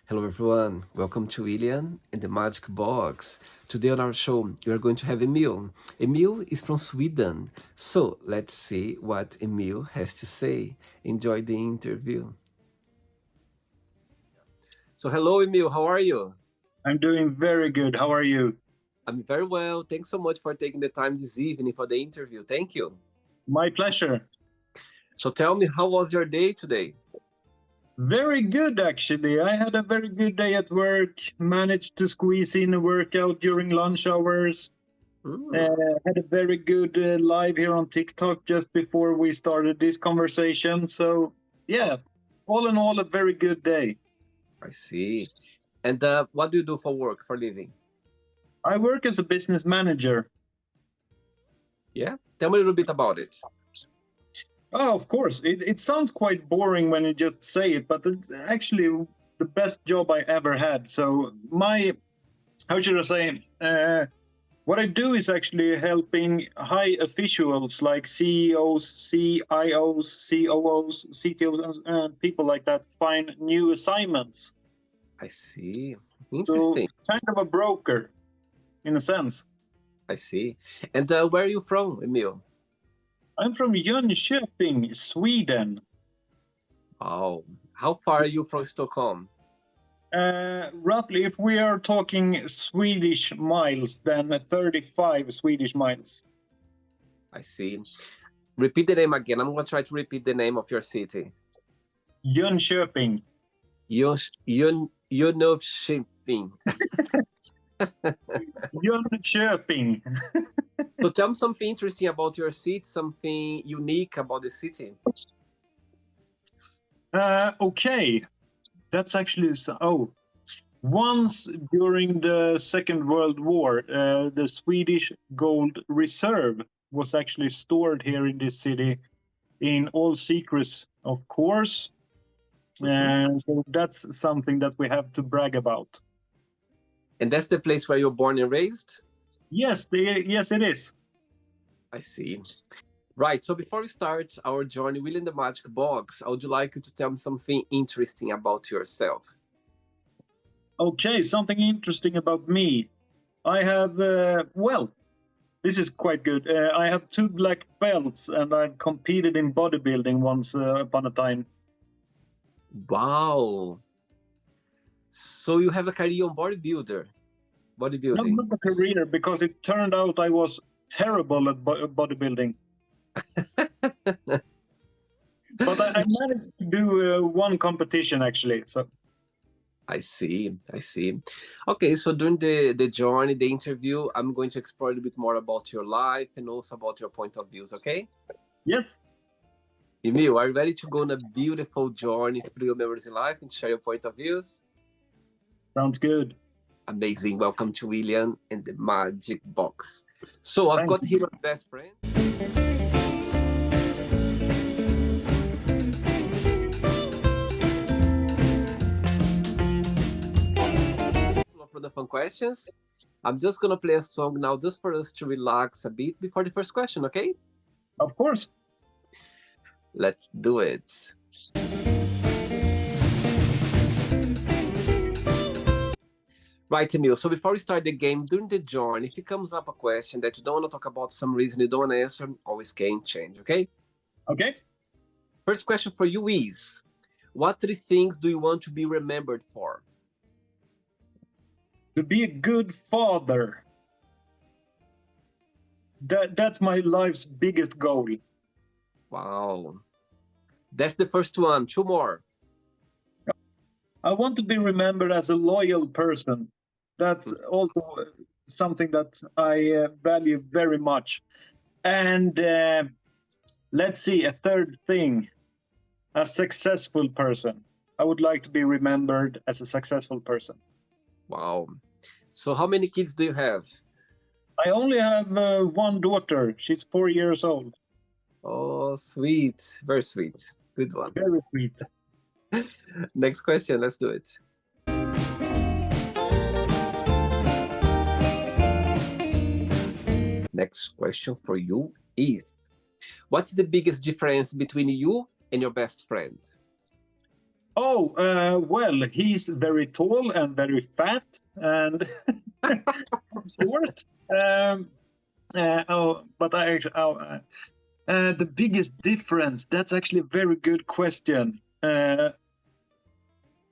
Hello everyone, welcome to William and the Magic Box. Today on our show, we are going to have Emil. Emil is from Sweden, so let's see what Emil has to say. Enjoy the interview. So hello Emil, how are you? I'm doing very good. How are you? I'm very well. Thanks so much for taking the time this evening for the interview. Thank you. My pleasure. So tell me, how was your day today? Very good, actually. I had a very good day at work, managed to squeeze in a workout during lunch hours. Hmm, Had a very good live here on TikTok just before we started this conversation. So, yeah, all in all, a very good day. I see. And what do you do for work, for living? I work as a business manager. Yeah? Tell me a little bit about it. Oh, of course. It sounds quite boring when you just say it, but it's actually the best job I ever had. So, how should I say? What I do is actually helping high officials like CEOs, CIOs, COOs, CTOs, and people like that find new assignments. I see. So, Interesting. kind of a broker in a sense. I see. And where are you from, Emil? I'm from Jönköping, Sweden. Wow. How far are you from Stockholm? Roughly, if we are talking Swedish miles, then 35 Swedish miles. I see. Repeat the name again. I'm going to try to repeat the name of your city. Jönköping. Jönköping. Jönköping. So tell me something interesting about your city, something unique about the city. Okay, that's actually once during the Second World War, the Swedish gold reserve was actually stored here in this city in all secrets, of course. And so that's something that we have to brag about. And that's the place where you're born and raised? Yes, yes, it is. I see. Right. So before we start our journey within the magic box, I would like you to tell me something interesting about yourself. Okay, something interesting about me. I have, this is quite good. I have 2 black belts and I've competed in bodybuilding once upon a time. Wow. So you have a career on No, bodybuilding. not a career, because it turned out I was terrible at bodybuilding. But I managed to do one competition actually. So I see. I see. Okay, so during the journey, the interview, I'm going to explore a little bit more about your life and also about your point of views, okay? yes, Emil, are you ready to go on a beautiful journey through your memories in life and share your point of views? sounds good. Amazing. Welcome to William and the Magic Box. So I've Thank got you. here my best friend. For the fun questions, I'm just gonna play a song now just for us to relax a bit before the first question, okay? Of course. Let's do it. Right, Emil. So before we start the game, during the journey, if it comes up a question that you don't want to talk about, some reason you don't want to answer, always can change, okay? Okay. First question for you is, what 3 things do you want to be remembered for? To be a good father. That's my life's biggest goal. Wow. That's the first one. 2 more. I want to be remembered as a loyal person. That's also something that I value very much. And let's see, a third thing, a successful person. I would like to be remembered as a successful person. Wow. So how many kids do you have? I only have one daughter. She's 4 years old. Oh, sweet. Very sweet. Good one. Very sweet. Next question. Let's do it. Next question for you is, what's the biggest difference between you and your best friend? Oh, well, he's very tall and very fat and short. But I actually, the biggest difference, that's actually a very good question. I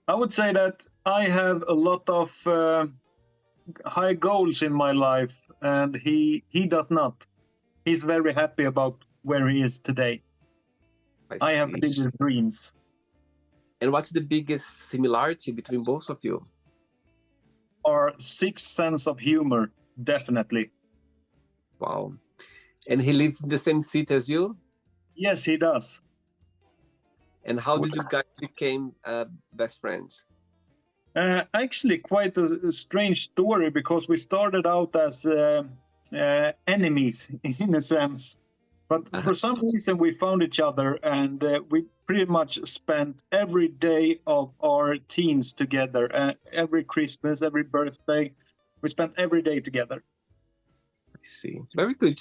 would say that I have a lot of high goals in my life, and he does not. He's very happy about where he is today. I I have see. bigger dreams. And what's the biggest similarity between both of you? Our sixth sense of humor, definitely. Wow. And he lives in the same city as you? Yes, he does. And how did you guys become best friends? Actually, quite a strange story because we started out as enemies in a sense. But for some reason, we found each other and we pretty much spent every day of our teens together. Every Christmas, every birthday, we spent every day together. I see. Very good.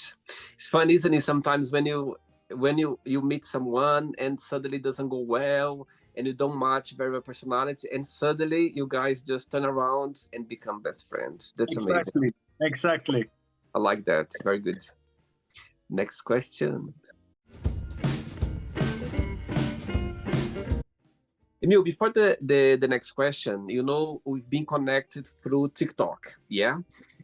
It's fun, isn't it? Sometimes when you meet someone and suddenly it doesn't go well and you don't match very well personality and suddenly you guys just turn around and become best friends. That's amazing. Exactly. I like that. Very good. Next question. Emil, before the next question, we've been connected through TikTok, yeah?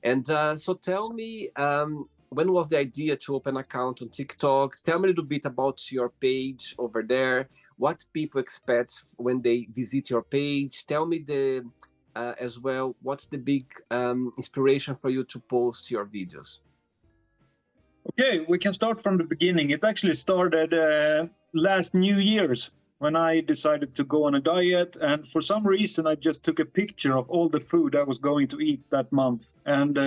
And so tell me, when was the idea to open an account on TikTok? Tell me a little bit about your page over there, what people expect when they visit your page. Tell me as well, what's the big inspiration for you to post your videos? Okay, we can start from the beginning. It actually started last New Year's when I decided to go on a diet. And for some reason, I just took a picture of all the food I was going to eat that month and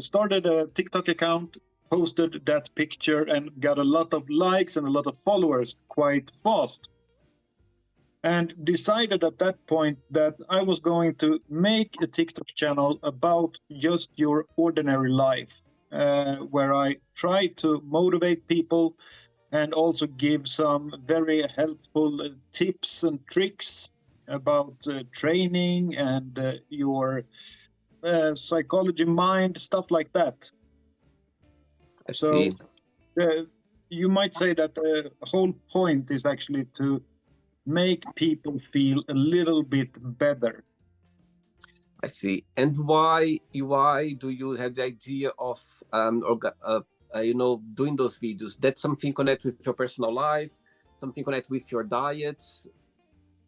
started a TikTok account, posted that picture, and got a lot of likes and a lot of followers quite fast. And decided at that point that I was going to make a TikTok channel about just your ordinary life, where I try to motivate people and also give some very helpful tips and tricks about training and your psychology, mind, stuff like that. I So see. you might say that the whole point is actually to make people feel a little bit better. I see. And why do you have the idea of doing those videos? That's something connect with your personal life, something connect with your diets.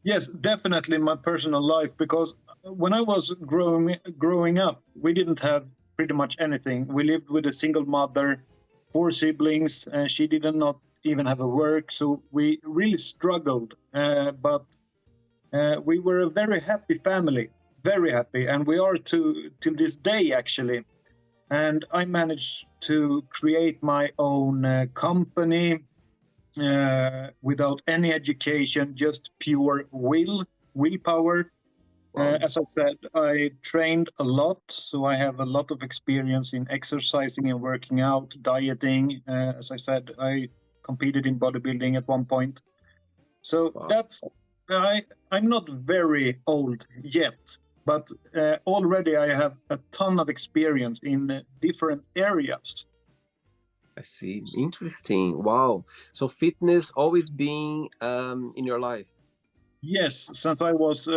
Yes, definitely my personal life, because when I was growing up, we didn't have pretty much anything. We lived with a single mother, four siblings, and she did not even have a work, so we really struggled. But we were a very happy family, very happy, and we are to this day actually. And I managed to create my own company without any education, just pure willpower. Wow. As I said, I trained a lot, so I have a lot of experience in exercising and working out, dieting. As I said, I competed in bodybuilding at one point. So Wow. that's I'm not very old yet, but already I have a ton of experience in different areas. I see. Interesting. Wow. So fitness always being in your life. Yes, since I was,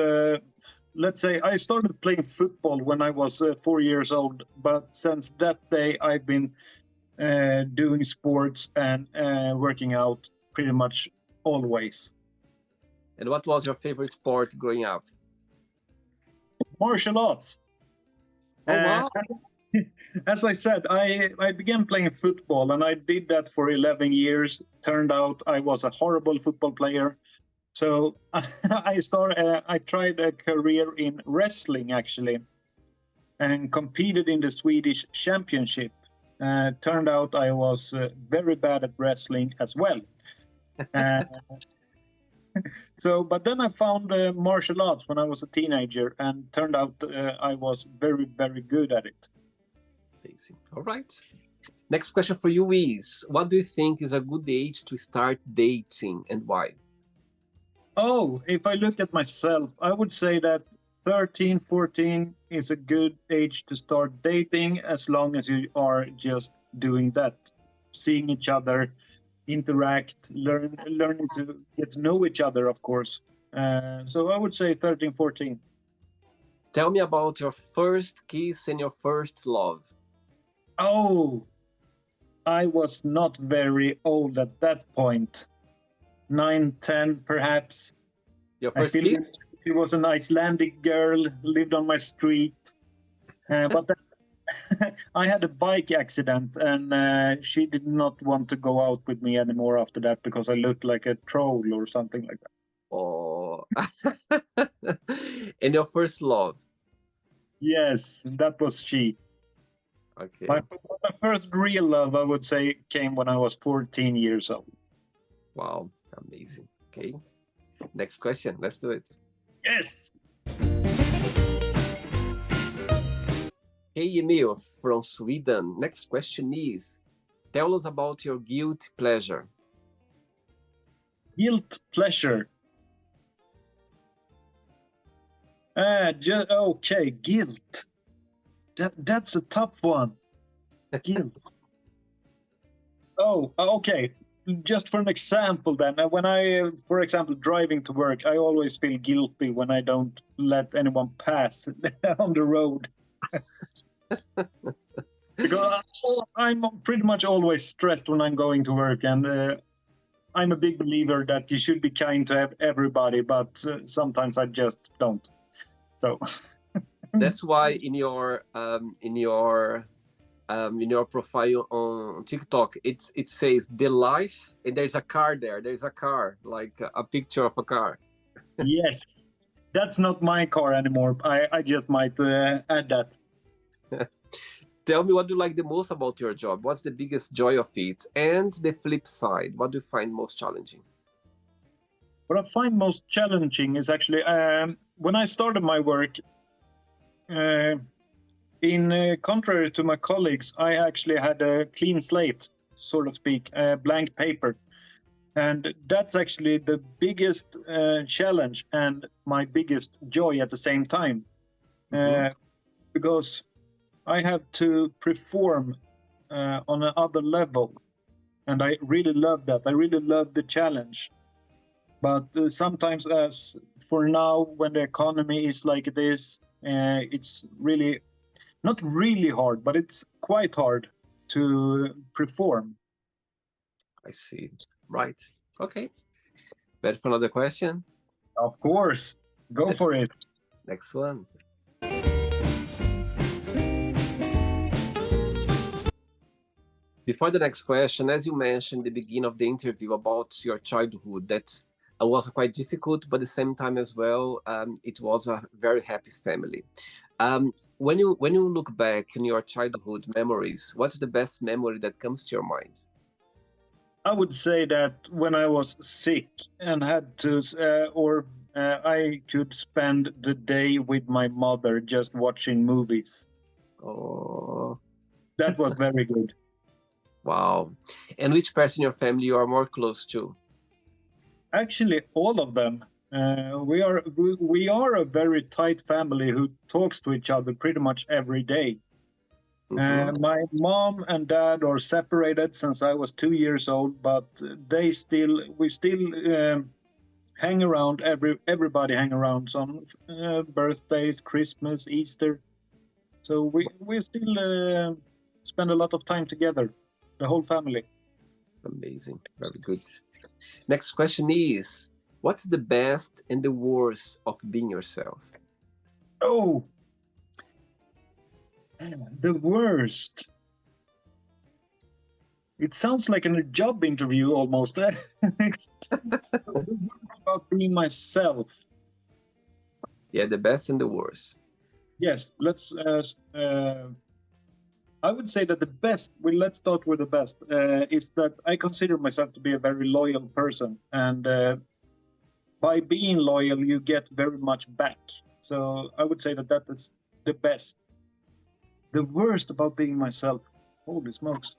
let's say, I started playing football when I was 4 years old, but since that day, I've been doing sports and working out pretty much always. And what was your favorite sport growing up? Martial arts. Oh, wow. As I said, I began playing football and I did that for 11 years. Turned out I was a horrible football player. So I tried a career in wrestling actually and competed in the Swedish championship. Turned out I was very bad at wrestling as well. Uh, but then I found martial arts when I was a teenager and turned out I was very, very good at it. Amazing. All right. Next question for you is, what do you think is a good age to start dating and why? Oh, if I look at myself, I would say that 13, 14 is a good age to start dating as long as you are just doing that, seeing each other, interact, learning to get to know each other, of course. So I would say 13, 14. Tell me about your first kiss and your first love. Oh, I was not very old at that point. 9, 10, perhaps. Your I first still kiss? she was an Icelandic girl, lived on my street. But I had a bike accident, and she did not want to go out with me anymore after that because I looked like a troll or something like that. Oh. And your first love. Yes, that was she. My, Okay. my first real love, I would say, came when I was 14 years old. Wow. Amazing. Okay. Next question. Let's do it. Yes. Hey, Emil from Sweden. Next question is, tell us about your guilty pleasure. Guilt pleasure. Okay, guilt. That's a tough one. Guilt. Oh, okay. Just for an example, then, when for example, driving to work, I always feel guilty when I don't let anyone pass on the road because I'm pretty much always stressed when I'm going to work, and I'm a big believer that you should be kind to everybody, but sometimes I just don't. So That's why in your profile on TikTok, it says the life, and there's a car there. There's a car, like a picture of a car. yes, that's not my car anymore. I just might add that. Tell me what you like the most about your job. What's the biggest joy of it? And the flip side, what do you find most challenging? What I find most challenging is actually when I started my work. Uh, in contrary to my colleagues, I actually had a clean slate, so to speak, a blank paper. And that's actually the biggest challenge and my biggest joy at the same time. Mm-hmm. Because I have to perform on another level. And I really love that. I really love the challenge. But sometimes, as for now, when the economy is like it is, it's really not really hard, but it's quite hard to perform. I see. Right. Okay. Ready for another question? Of course, go Let's for it. next one. Before the next question, as you mentioned at the beginning of the interview about your childhood, that was quite difficult, but at the same time as well, it was a very happy family. When you look back in your childhood memories, what's the best memory that comes to your mind? I would say that when I was sick and had to, or I could spend the day with my mother just watching movies. Oh, That was very good. wow. And which person in your family you are more close to? Actually, all of them. We are a very tight family who talks to each other pretty much every day. Mm-hmm. My mom and dad are separated since I was 2 years old, but we still hang around. Everybody hang around on birthdays, Christmas, Easter. So we still spend a lot of time together, the whole family. Amazing. Very good. Next question is, what's the best and the worst of being yourself? Oh, the worst. It sounds like a job interview almost. The worst about being myself. Yeah, the best and the worst. Yes, I would say that the best, well, let's start with the best, is that I consider myself to be a very loyal person. And by being loyal, you get very much back. So I would say that that is the best. The worst about being myself, holy smokes.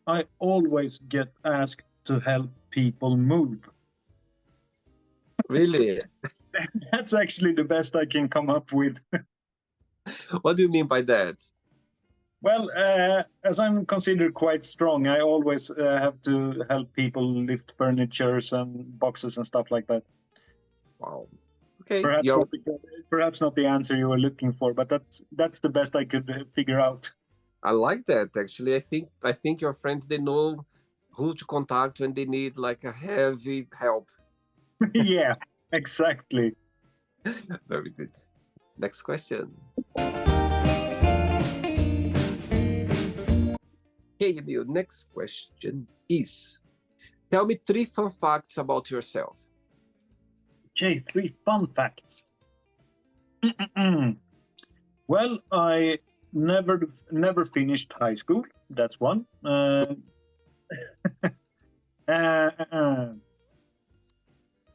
I always get asked to help people move. Really? That's actually the best I can come up with. What do you mean by that? Well, as I'm considered quite strong, I always have to help people lift furnitures and boxes and stuff like that. Wow. Okay, Perhaps you're not the, perhaps not the answer you were looking for, but that's the best I could figure out. I like that actually. I think your friends they know who to contact when they need like a heavy help. Yeah, exactly. Very good. Next question. Okay, Emil, next question is tell me 3 fun facts about yourself. Okay, 3 fun facts. Well, I never finished high school. That's one. Uh, uh,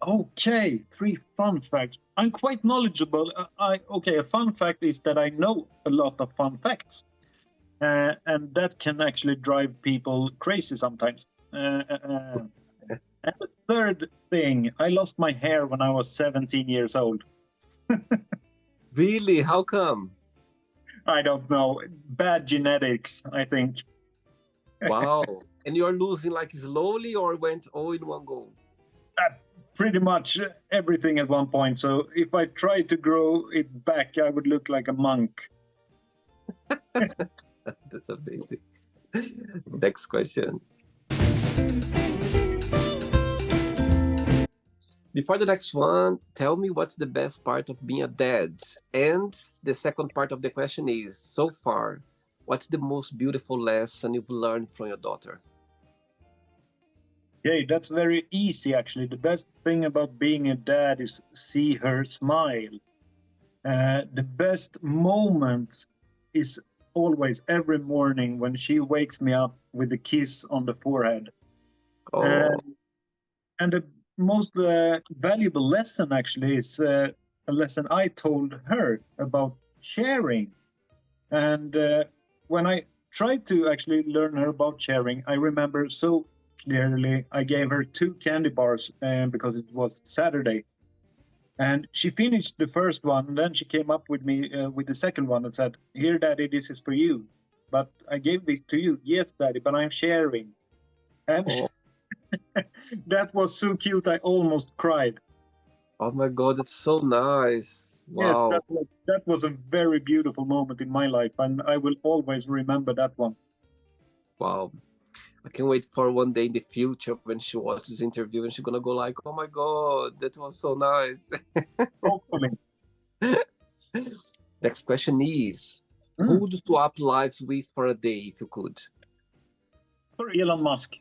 okay, 3 fun facts. I'm quite knowledgeable. A fun fact is that I know a lot of fun facts, and that can actually drive people crazy sometimes. And the third thing, I lost my hair when I was 17 years old. Really? How come? I don't know. Bad genetics, I think. Wow. And you're losing like slowly or went all in one go? Pretty much everything at one point. So if I tried to grow it back, I would look like a monk. That's amazing. Next question. Before the next one, tell me what's the best part of being a dad? And the second part of the question is, so far, what's the most beautiful lesson you've learned from your daughter? Okay, that's very easy actually. The best thing about being a dad is see her smile. The best moment is always every morning when she wakes me up with a kiss on the forehead. Oh, And the most valuable lesson actually is a lesson I told her about sharing. And when I tried to actually learn her about sharing, I remember so clearly I gave her 2 candy bars because it was Saturday. And she finished the first one, and then she came up with me with the second one and said, "Here, Daddy, this is for you. But I gave this to you. Yes, Daddy, but I'm sharing." And oh, that was so cute, I almost cried. oh my God, it's so nice. Yes, Wow, that was a very beautiful moment in my life, and I will always remember that one. wow. I can't wait for one day in the future when she watches this interview and she's gonna go like, oh my God, that was so nice. Hopefully. Next question is, who Mm. would you swap lives with for a day if you could? For Elon Musk,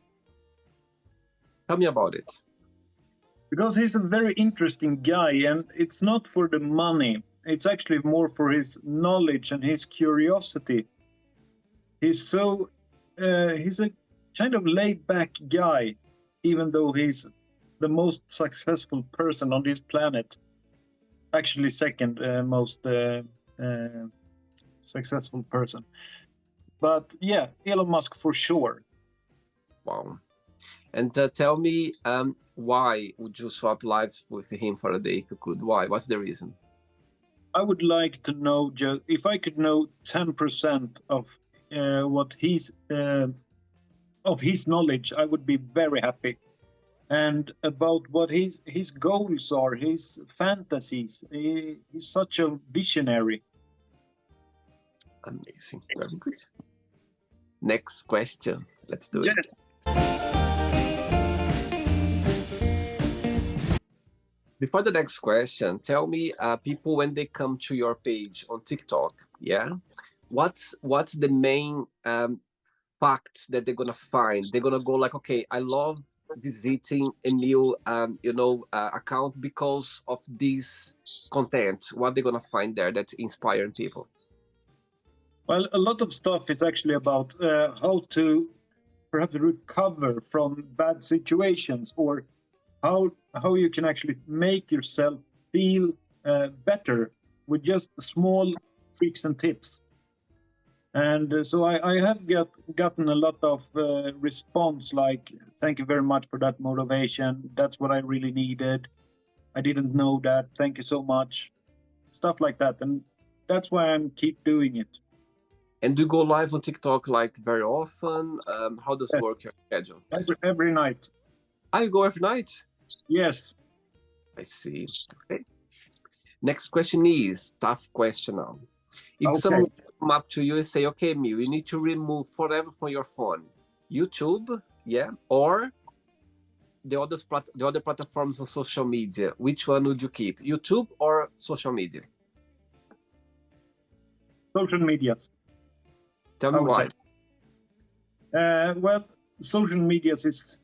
Tell me about it. because he's a very interesting guy, and it's not for the money. It's actually more for his knowledge and his curiosity. He's a kind of laid back guy, even though he's the most successful person on this planet. Actually, second most successful person. But yeah, Elon Musk for sure. Wow. And tell me, why would you swap lives with him for a day if you could? Why? What's the reason? I would like to know just if I could know 10% of what he's of his knowledge, I would be very happy. And about what his goals are, his fantasies. He's such a visionary. Amazing. Very good. Next question. Let's do it. Yes. Before the next question, tell me, people when they come to your page on TikTok, yeah, what's the main fact that they're gonna find? They're gonna go like, okay, I love visiting Emil, account because of this content. What they're gonna find there that's inspiring people? Well, a lot of stuff is actually about how to perhaps recover from bad situations, or how you can actually make yourself feel better with just small tricks and tips. And so I have gotten a lot of response, like, thank you very much for that motivation. That's what I really needed. I didn't know that. Thank you so much. Stuff like that. And that's why I'm keep doing it. And do you go live on TikTok like very often? How does Yes, work your schedule? every night. I go every night. Yes. I see. Okay. Next question is tough question now. If Okay. someone come up to you and say, okay, Miu, you need to remove forever from your phone, YouTube, yeah, or the other platforms on social media, which one would you keep? YouTube or social media? Social medias, Tell I me would why. say. Well, social medias is,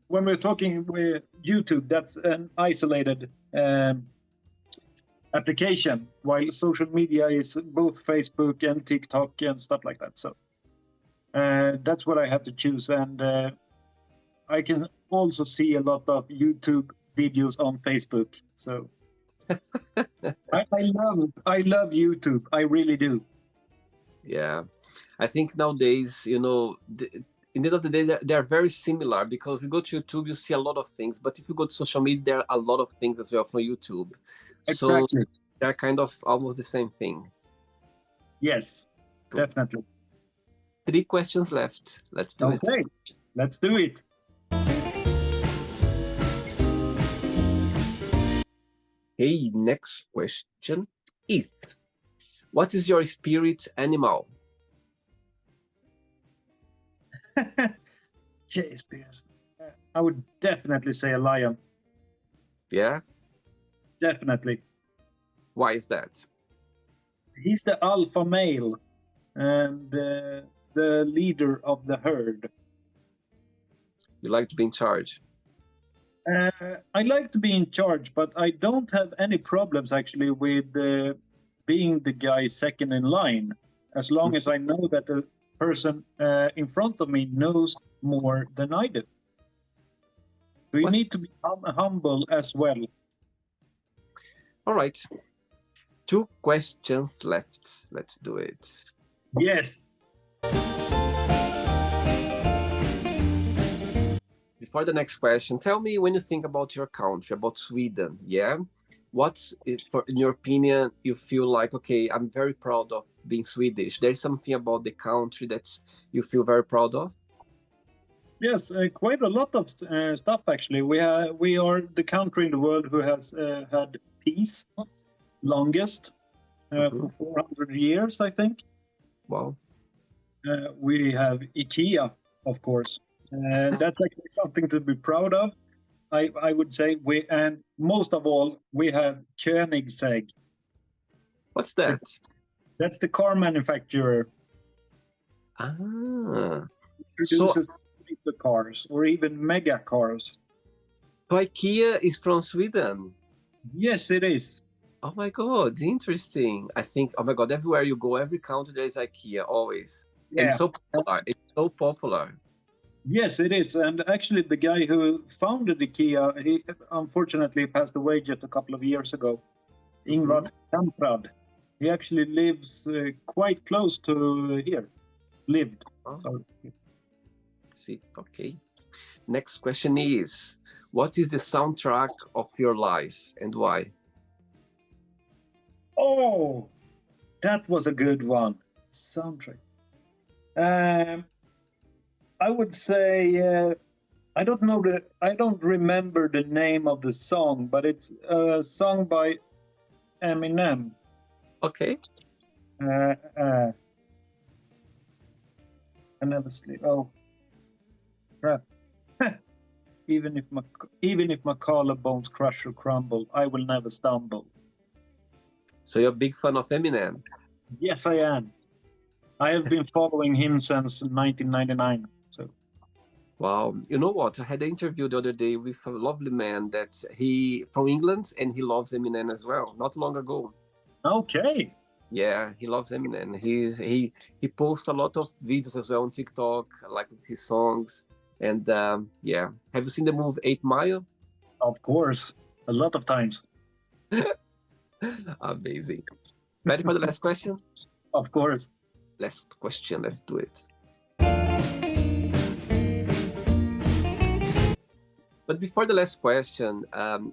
when we're talking with YouTube, that's an isolated application, while social media is both Facebook and TikTok and stuff like that. So that's what I have to choose. And I can also see a lot of YouTube videos on Facebook. So I love YouTube. I really do. Yeah, I think nowadays, in the end of the day, they're very similar because you go to YouTube, you see a lot of things, but if you go to social media, there are a lot of things as well from YouTube. So Exactly. they're kind of almost the same thing. Yes, Cool. definitely. 3 questions left. Let's do it. Okay, let's do it. Hey, next question is, what is your spirit animal? Shakespeare's. I would definitely say a lion. Yeah? Definitely. Why is that? He's the alpha male and the leader of the herd. You like to be in charge? I like to be in charge, but I don't have any problems actually with being the guy second in line, as long as I know that the person in front of me knows more than I do. So you need to be humble as well. All right. 2 questions left. Let's do it. Yes. Before the next question, tell me when you think about your country, about Sweden, yeah? What's, in your opinion, you feel like, okay, I'm very proud of being Swedish. There's something about the country that you feel very proud of? Yes, quite a lot of stuff actually. We are the country in the world who has had peace longest for 400 years, I think. Wow. We have IKEA, of course. That's actually something to be proud of. I would say and most of all, we have Koenigsegg. What's that? That's the car manufacturer. Ah. Produces cars or even mega cars. So IKEA is from Sweden? Yes, it is. Oh my God, interesting. I think, oh my God, everywhere you go, every country, there is IKEA, always. Yeah. And it's so popular. It's so popular. Yes, it is. And actually, the guy who founded IKEA, he unfortunately passed away just a couple of years ago. Ingvar Kamprad. He actually lives quite close to here. Lived. Oh. See, okay. Next question is, what is the soundtrack of your life and why? Oh, that was a good one. Soundtrack. I would say I don't remember the name of the song, but it's a song by Eminem. Okay. I never sleep. Oh, crap! even if my collarbones crush or crumble, I will never stumble. So you're a big fan of Eminem? Yes, I am. I have been following him since 1999. So. Wow. You know what? I had an interview the other day with a lovely man that he from England and he loves Eminem as well, not long ago. Okay. Yeah, he loves Eminem. He posts a lot of videos as well on TikTok, like with his songs. And yeah, have you seen the movie 8 Mile? Of course, a lot of times. Amazing. Ready for the last question? Of course. Last question, let's do it. But before the last question,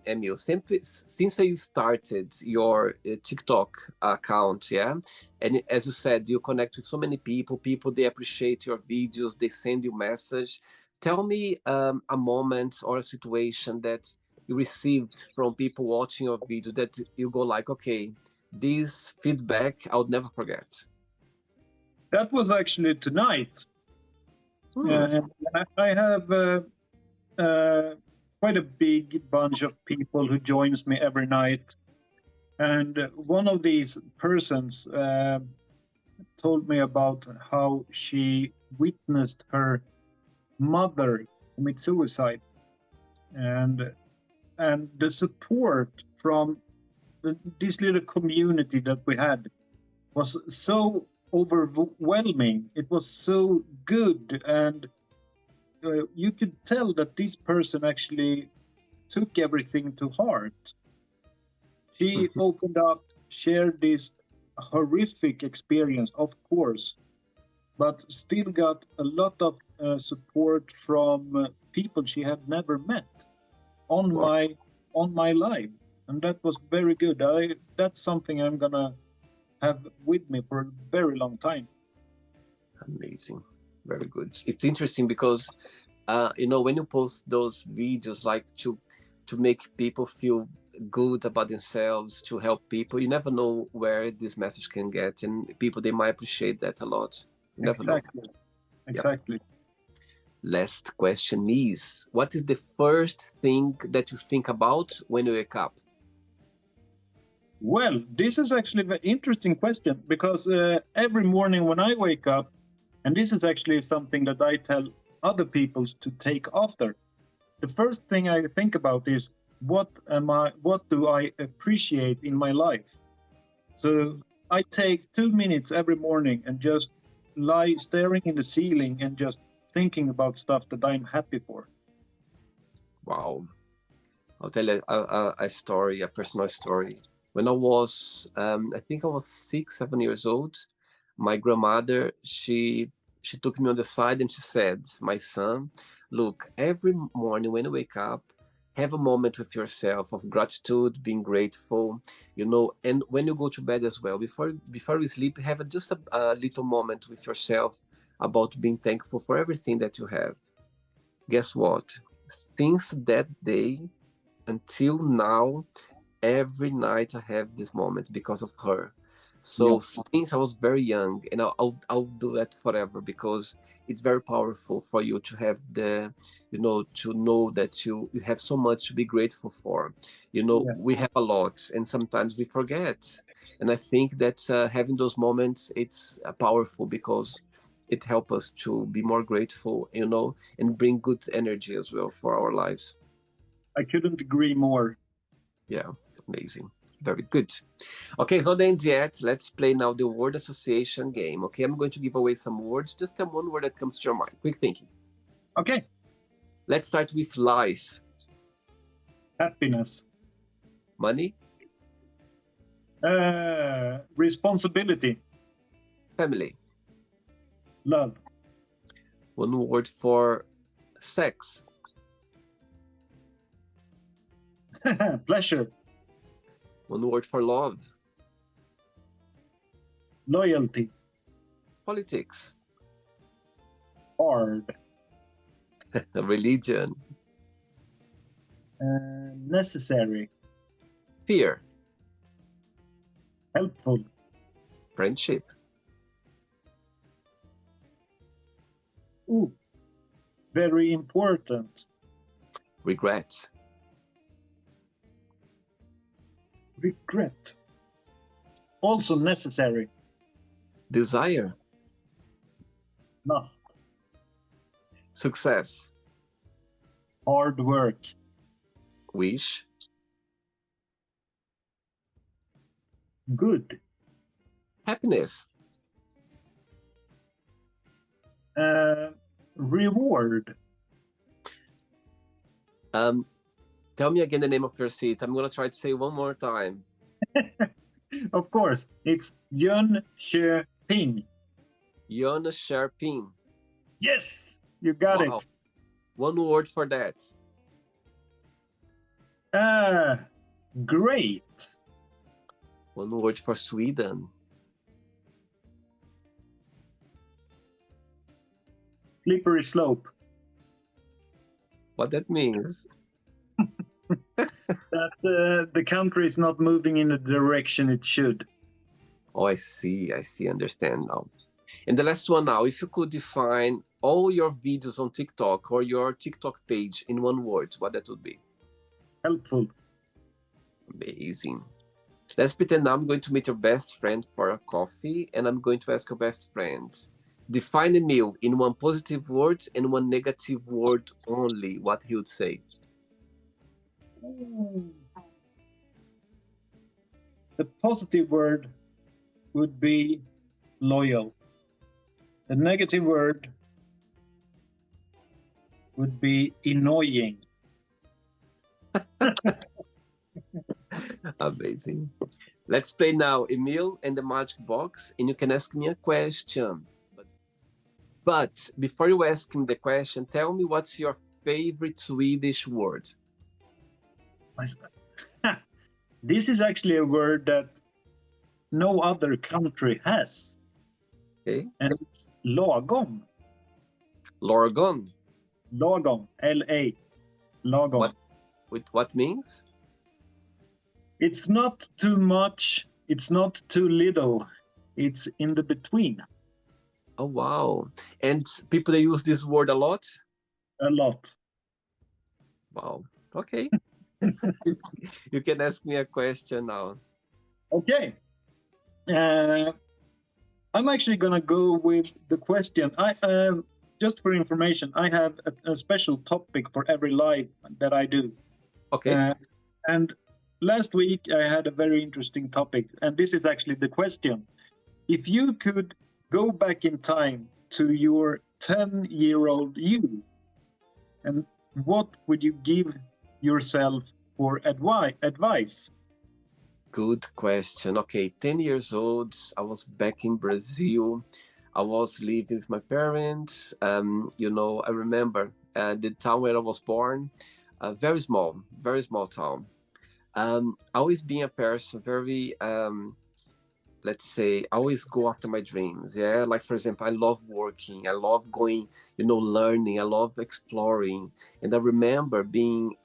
Emil, since you started your TikTok account, yeah, and as you said, you connect with so many people. People they appreciate your videos, they send you message. Tell me a moment or a situation that you received from people watching your video that you go like, okay, this feedback I would never forget. That was actually tonight. Hmm. I have quite a big bunch of people who joins me every night, and one of these persons told me about how she witnessed her mother commit suicide, and the support from this little community that we had was so overwhelming. It was so good, and you could tell that this person actually took everything to heart. She Mhm. opened up, shared this horrific experience, of course, but still got a lot of support from people she had never met on Wow, my live, and that was very good. That's something I'm gonna have with me for a very long time. amazing, very good. It's interesting because when you post those videos like to make people feel good about themselves, to help people, you never know where this message can get, and people they might appreciate that a lot. You never know. Exactly, Yep. exactly. Last question is, what is the first thing that you think about when you wake up? Well, this is actually a very interesting question because every morning when I wake up, and this is actually something that I tell other people to take after. The first thing I think about is what do I appreciate in my life? So I take 2 minutes every morning and just lie staring in the ceiling and just thinking about stuff that I'm happy for. Wow. I'll tell you a story, a personal story. When I was, I think I was 6, 7 years old, my grandmother, she took me on the side and she said, "My son, look, every morning when you wake up, have a moment with yourself of gratitude, being grateful, and when you go to bed as well, before you sleep, have just a little moment with yourself about being thankful for everything that you have." Guess what? Since that day until now, every night I have this moment because of her. Yeah, So since I was very young, and I'll do that forever because it's very powerful for you to have to know that you have so much to be grateful for. yeah. We have a lot, and sometimes we forget. And I think that having those moments, it's powerful because it helps us to be more grateful, and bring good energy as well for our lives. I couldn't agree more. Yeah, amazing. Very good. Okay, so then, Jet, let's play now the word association game. Okay, I'm going to give away some words. Just tell one word that comes to your mind. Quick thinking. Okay, Let's start with life, happiness, money, responsibility, family. love, One word for sex, pleasure, one word for love, loyalty, politics, hard, religion, necessary, fear, helpful, friendship, ooh, very important, regret, regret, also necessary, desire, must, success, hard work, wish, good, happiness. reward. Tell me again the name of your seat. I'm going to try to say one more time. Of course, it's Jönköping. Yana Sharpin. Yes, you got Wow. it. One word for that. Ah, great. One word for Sweden. Slippery slope. What that means? That the country is not moving in the direction it should. Oh, I see. I see. Understand now. And the last one now, if you could define all your videos on TikTok or your TikTok page in one word, what that would be? Helpful. Amazing. Let's pretend now I'm going to meet your best friend for a coffee and I'm going to ask your best friend. Define a meal in one positive word and one negative word only, what he would say. The positive word would be loyal. The negative word would be annoying. Amazing. Let's play now Emil and the Magic Box, and you can ask me a question. But before you ask me the question, tell me what's your favorite Swedish word? This is actually a word that no other country has. Okay. And it's lagom. Lorgon. Lagom. L-A. Lagom. What means? It's not too much. It's not too little. It's in the between. Oh, wow. And people, they use this word a lot? A lot. Wow. Okay. You can ask me a question now. Okay. I'm actually going to go with the question. Just for information, I have a special topic for every live that I do. Okay. And last week I had a very interesting topic, and this is actually the question. If you could go back in time to your 10-year-old you, and what would you give yourself for advice? Good question. Okay, 10 years old. I was back in Brazil. I was living with my parents. I remember the town where I was born, very small town. Always being a person, very let's say, I always go after my dreams. Yeah, like for example, I love working, I love going, learning, I love exploring. And I remember being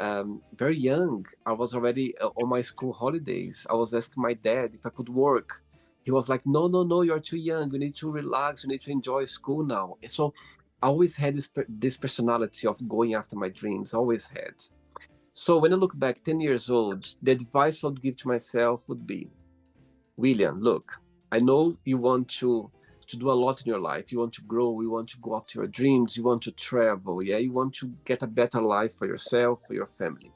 very young. I was already on my school holidays. I was asking my dad if I could work. He was like, no, no, no, you're too young. You need to relax. You need to enjoy school now. And so I always had this personality of going after my dreams. I always had. So when I look back 10 years old, the advice I'd give to myself would be, William, look, I know you want to do a lot in your life. You want to grow, you want to go after your dreams, you want to travel, yeah, you want to get a better life for yourself, for your family.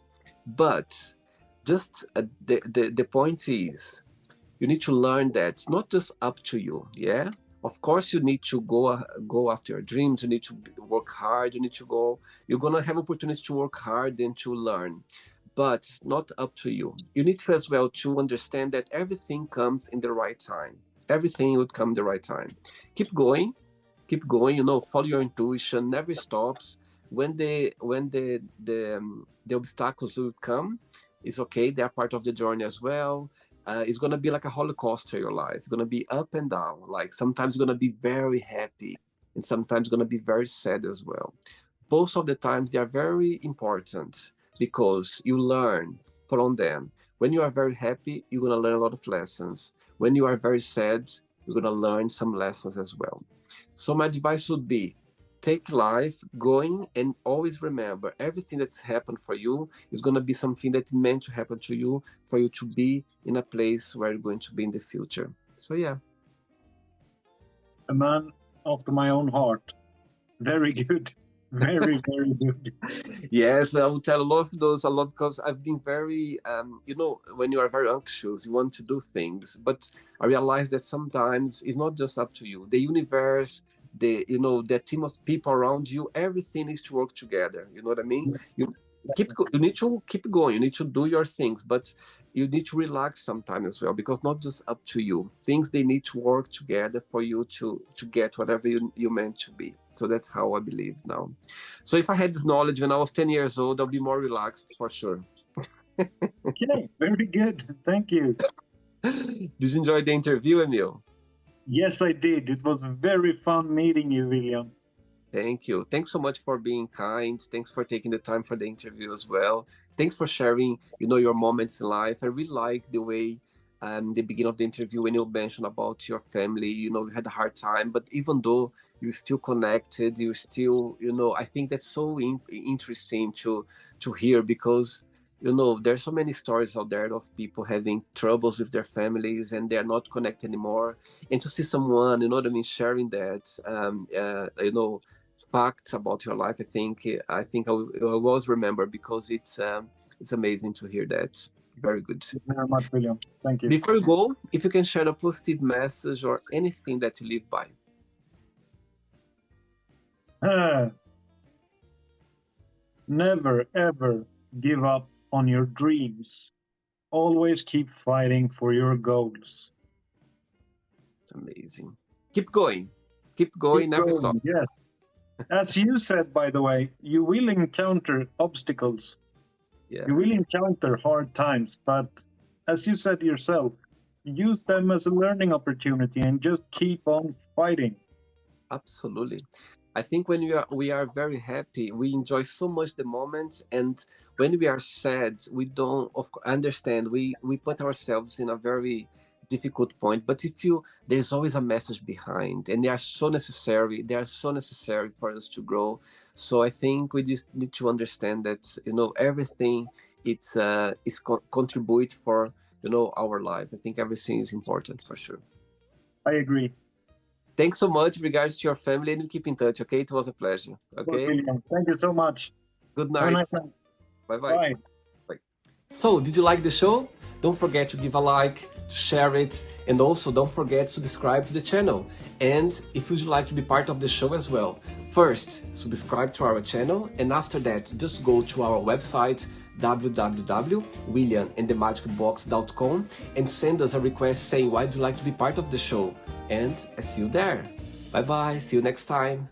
But just the point is, you need to learn that it's not just up to you, yeah. Of course, you need to go after your dreams. You need to work hard. You need to go. You're gonna have opportunities to work hard and to learn, but not up to you. You need to as well to understand that everything comes in the right time. Everything would come the right time. Keep going, keep going. Follow your intuition. Never stops. When the obstacles will come, it's okay. They are part of the journey as well. It's gonna be like a roller coaster. Your life. It's gonna be up and down. Like sometimes you're gonna be very happy, and sometimes you're gonna be very sad as well. Both of the times they are very important because you learn from them. When you are very happy, you're gonna learn a lot of lessons. When you are very sad, you're gonna learn some lessons as well. So my advice would be, take life going and always remember everything that's happened for you is going to be something that's meant to happen to you for you to be in a place where you're going to be in the future. So yeah. A man after my own heart. Very good. Very, very good. Yes, I will tell a lot of those a lot because I've been very, when you are very anxious, you want to do things, but I realize that sometimes it's not just up to you. The universe, the team of people around you, everything needs to work together. You know what I mean? you need to keep going. You need to do your things, but you need to relax sometimes as well, because not just up to you. Things, they need to work together for you to get whatever you meant to be. So that's how I believe now. So if I had this knowledge when I was 10 years old, I'll be more relaxed for sure. Okay, very good. Thank you. Did you enjoy the interview, Emil? Yes, I did. It was very fun meeting you, William. Thank you. Thanks so much for being kind. Thanks for taking the time for the interview as well. Thanks for sharing, your moments in life. I really like the way, the beginning of the interview, when you mentioned about your family, you had a hard time, but even though you're still connected, you still, I think that's so interesting to hear, because, there's so many stories out there of people having troubles with their families and they're not connected anymore. And to see someone, what I mean, sharing that, facts about your life, I think I will always remember, because it's amazing to hear that. Very good. Thank you very much, William. Thank you. Before you go, if you can share a positive message or anything that you live by. Never, ever give up on your dreams. Always keep fighting for your goals. Amazing. Keep going. Keep going. Keep Never going, stop. yes. As you said, by the way, you will encounter obstacles. Yeah. You will encounter hard times, but as you said yourself, use them as a learning opportunity and just keep on fighting. Absolutely. I think when we are very happy, we enjoy so much the moment, and when we are sad, we don't understand. We put ourselves in a very difficult point. But if you there's always a message behind, and they are so necessary. They are so necessary for us to grow. So I think we just need to understand that everything is contribute for our life. I think everything is important for sure. I agree. Thanks so much. Regards to your family, and we keep in touch. Okay, it was a pleasure. Okay, William, thank you so much. good Have a night. nice night. Bye bye. Bye. Bye. So, did you like the show? Don't forget to give a like, to share it, and also don't forget to subscribe to the channel. And if you'd like to be part of the show as well, first subscribe to our channel, and after that, just go to our website www.williamandthemagicbox.com and send us a request saying why would you like to be part of the show. And I see you there. Bye bye. See you next time.